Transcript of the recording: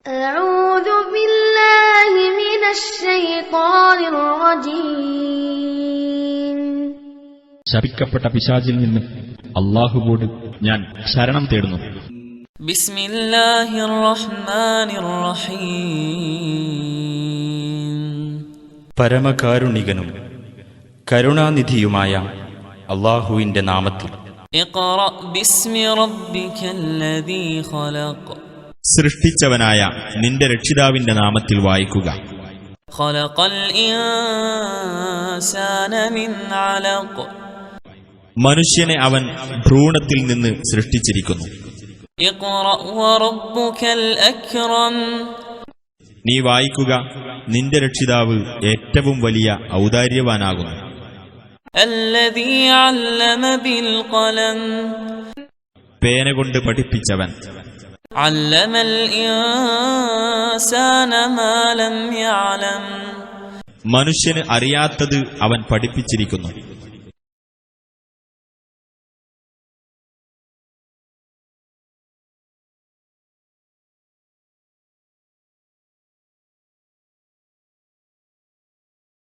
أعوذ بالله من الشيطان الرجيم. ശപിക്കപ്പെട്ട പിശാചിൽ നിന്ന് അല്ലാഹുവോട് ഞാൻ ശരണം തേടുന്നു. ബിസ്മില്ലാഹിർ റഹ്മാനിർ റഹീം. പരമകാരുണികനും കരുണാനിധിയുമായ അല്ലാഹുവിന്റെ നാമത്തിൽ. ഇഖ്റ ബിസ്മി റബ്ബിക്കല്ലദീ ഖലഖ്. സൃഷ്ടിച്ചവനായ നിന്റെ രക്ഷിതാവിന്റെ നാമത്തിൽ വായിക്കുക. ഖലഖൽ ഇൻസാന മിൻ അലഖ്. മനുഷ്യനെ അവൻ ഭ്രൂണത്തിൽ നിന്ന് സൃഷ്ടിച്ചിരിക്കുന്നു. ഇഖ്റ വറബ്ബുകൽ അക്രം. നീ വായിക്കുക, നിന്റെ രക്ഷിതാവ് ഏറ്റവും വലിയ ഔദാര്യവാനാകുന്നു. അല്ലദീ അല്ലമ ബിൽ ഖലം. പേന കൊണ്ട് പഠിപ്പിച്ചവൻ. അല്ലമൽ ഇൻസാന മാ ലം യഅലം. മനുഷ്യന് അറിയാത്തത് അവൻ പഠിപ്പിച്ചിരിക്കുന്നു.